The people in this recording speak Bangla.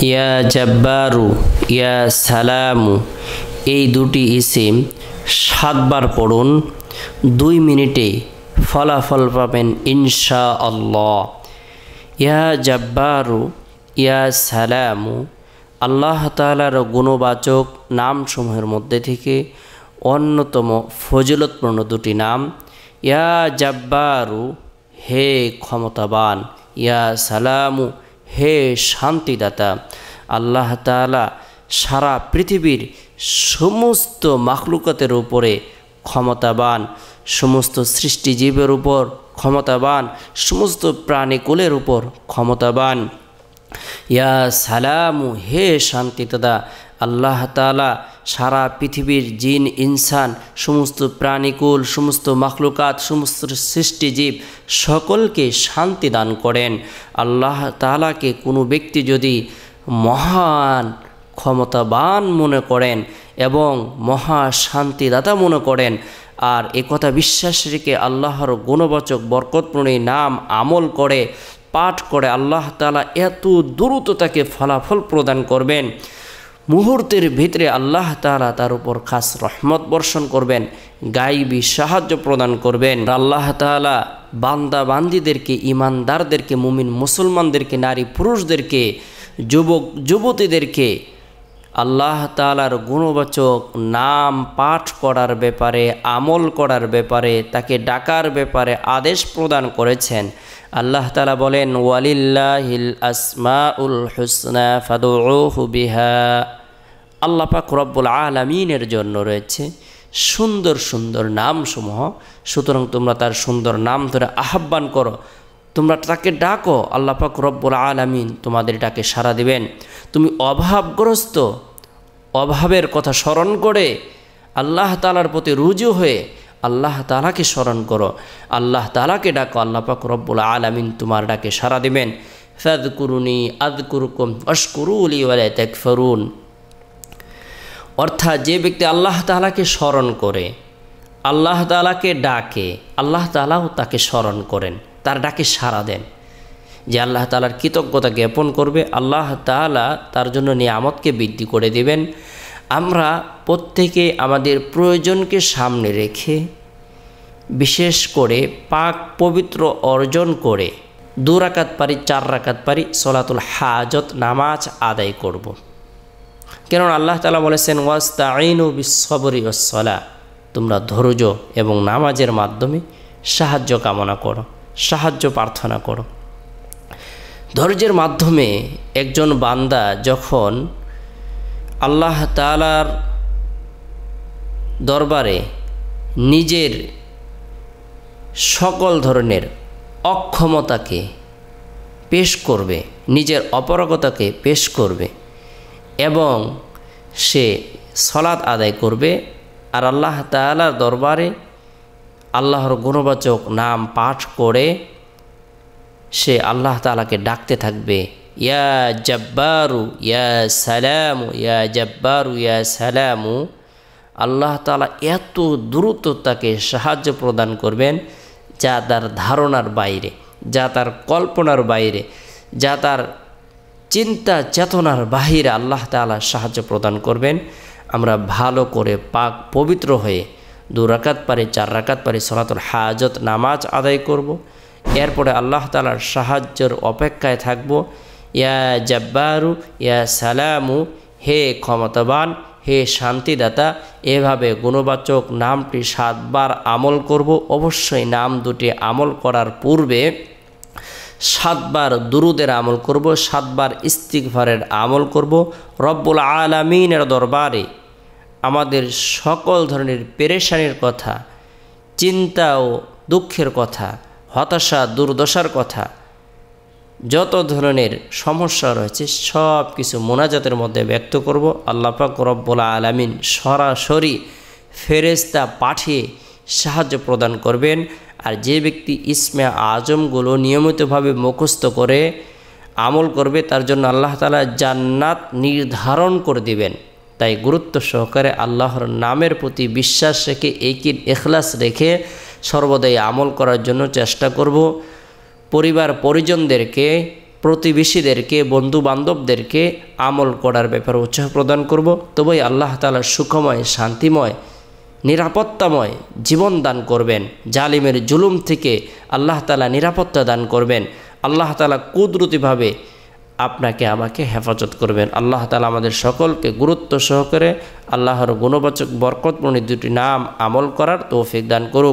ইয়া জাব্বারু, ইয়া সালামু, এই দুটি ইসিম 7 বার পড়ুন। 2 মিনিটে ফলাফল পাবেন ইনশাআল্লাহ। ইয়া জাব্বারু, ইয়া সালামু আল্লাহ তাআলার গুণবাচক নামসমূহের মধ্যে থেকে অন্যতম ফজিলতপূর্ণ দুটি নাম। ইয়া জাব্বারু, হে ক্ষমতাবান, ইয়া সালামু, হে শান্তিদাতা। আল্লাহ তাআলা সারা পৃথিবীর সমস্ত মাখলুকাতের উপরে ক্ষমতাবান, সমস্ত সৃষ্টিজীবের উপর ক্ষমতাবান, সমস্ত প্রাণীকুলের উপর ক্ষমতাবান। ইয়া সালামু, হে শান্তিদাতা। আল্লাহ তাআলা সারা পৃথিবীর জিন ইনসান, সমস্ত প্রাণীকুল, সমস্ত মাখলুকাত, সমস্ত সৃষ্টিজীব সকলকে শান্তি দান করেন। আল্লাহ তাআলাকে কোনো ব্যক্তি যদি মহান ক্ষমতাবান মনে করেন এবং মহা শান্তিদাতা মনে করেন আর একথা বিশ্বাস রেখে আল্লাহর গুণবাচক বরকতপূর্ণ নাম আমল করে পাঠ করে, আল্লাহ তাআলা এত দ্রুত তাকে ফলাফল প্রদান করবেন। মুহূর্তের ভিতরে আল্লাহ তাআলা তার উপর খাস রহমত বর্ষণ করবেন, গায়বী সাহায্য প্রদান করবেন। আল্লাহ তাআলা বান্দা বান্দীদেরকে, ইমানদারদেরকে, মুমিন মুসলমানদেরকে, নারী পুরুষদেরকে, যুবক যুবতীদেরকে আল্লাহ তাআলার গুণবাচক নাম পাঠ করার ব্যাপারে, আমল করার ব্যাপারে, তাকে ডাকার ব্যাপারে আদেশ প্রদান করেছেন। আল্লাহ তাআলা বলেন, ওয়ালিল্লাহিল আসমাউল হুসনা ফাদউহু বিহা। আল্লাহ পাক রব্বুল আলামিনের জন্য রয়েছে সুন্দর সুন্দর নামসমূহ, সুতরাং তোমরা তার সুন্দর নাম ধরে আহ্বান করো, তোমরা তাকে ডাকো, আল্লাহ পাক রব্বুল আলামিন তোমাদের ডাকে সাড়া দিবেন। তুমি অভাবগ্রস্ত, অভাবের কথা স্মরণ করে আল্লাহ তাআলার প্রতি রুজু হয়ে আল্লাহ তাআলাকে স্মরণ করো, আল্লাহ তাআলাকে ডাকো, আল্লাহ পাক রব্বুল আলামিন তোমার ডাকে সাড়া দিবেন। ফাযকুরুনি আযকুরুকুম ওয়াশকুরুলি ওয়ালা তাকফুরুন। অর্থাৎ যে ব্যক্তি আল্লাহ তাআলাকে স্মরণ করে, আল্লাহ তাআলাকে ডাকে, আল্লাহ তাআলাও তাকে স্মরণ করেন, তার ডাকে সাড়া দেন। যে আল্লাহ তাআলার কৃতজ্ঞতা জ্ঞাপন করবে, আল্লাহ তাআলা তার জন্য নিয়ামতকে বৃদ্ধি করে দেবেন। আমরা প্রত্যেকে আমাদের প্রয়োজনকে সামনে রেখে বিশেষ করে পাক পবিত্র অর্জন করে 2 রাকাত পারি, 4 রাকাত পারি সলাতুল হাজত নামাজ আদায় করব। কারণ আল্লাহ তাআলা বলেছেন, ওয়াস্তাঈনু বিস-সবরি ওয়াস-সালাহ, তোমরা ধৈর্য এবং নামাজের মাধ্যমে সাহায্য কামনা করো, সাহায্য প্রার্থনা করো। ধৈর্যের মাধ্যমে একজন বান্দা যখন আল্লাহ তাআলার দরবারে নিজের সকল ধরনের অক্ষমতাকে পেশ করবে, নিজের অপারগতাকে পেশ করবে এবং সে সালাত আদায় করবে আর আল্লাহ তাআলার দরবারে আল্লাহর গুণবাচক নাম পাঠ করে সে আল্লাহ তাআলাকে ডাকতে থাকবে, ইয়া জাব্বারু ইয়া সালামু, ইয়া জাব্বারু ইয়া সালামু। আল্লাহ তাআলা এত দ্রুত তাকে সাহায্য প্রদান করবেন যা তার ধারণার বাইরে, যা তার কল্পনার বাইরে, যা তার চিন্তা চেতনার বাহিরে আল্লাহ তাআলা সাহায্য প্রদান করবেন। আমরা ভালো করে পাক পবিত্র হয়ে 2 রাকাত পারি, 4 রাকাত পারি সলাতুল হাজত নামাজ আদায় করব। এরপরে আল্লাহ তাআলার সাহায্যের অপেক্ষায় থাকব। ইয়া জাব্বারু ইয়া সালামু, হে ক্ষমতাবান, হে শান্তিদাতা, এভাবে গুণবাচক নামটি 7 বার আমল করব। অবশ্যই নাম দুটি আমল করার পূর্বে 7 বার দুরুদের আমল করব, 7 বার ইস্তিগফারের আমল করব। রব্বুল আলামিনের দরবারে আমাদের সকল ধরনের পেরেশানির কথা, চিন্তা ও দুঃখের কথা, হতাশা দুর্দশার কথা, যত ধরনের সমস্যা রয়েছে সব কিছু মোনাজাতের মধ্যে ব্যক্ত করব। আল্লাহ পাক রব্বুল আলামিন সরাসরি ফেরেশতা পাঠিয়ে সাহায্য প্রদান করবেন। আর যে ব্যক্তি ইসমে আজমগুলো নিয়মিতভাবে মুখস্থ করে আমল করবে তার জন্য আল্লাহ তাআলা জান্নাত নির্ধারণ করে দিবেন। তাই গুরুত্ব সহকারে আল্লাহর নামের প্রতি বিশ্বাস রেখে, একিন ইখলাস রেখে সর্বদাই আমল করার জন্য চেষ্টা করব। পরিবার পরিজনদেরকে প্রতিবেশীদেরকে, বন্ধু বান্ধবদেরকে আমল করার ব্যাপারে উৎসাহ প্রদান করব। তবেই আল্লাহ তাআলা সুখময়, শান্তিময়, নিরাপত্তাময় জীবন দান করবেন। জালিমের জুলুম থেকে আল্লাহ তাআলা নিরাপত্তা দান করবেন। আল্লাহ তাআলা কুদরতিভাবে আপনাকে আমাকে হেফাজত করবেন। আল্লাহ তাআলা আমাদের সকলকে গুরুত্ব সহকারে আল্লাহর গুণবাচক বরকতময় দুটি নাম আমল করার তৌফিক দান করুক।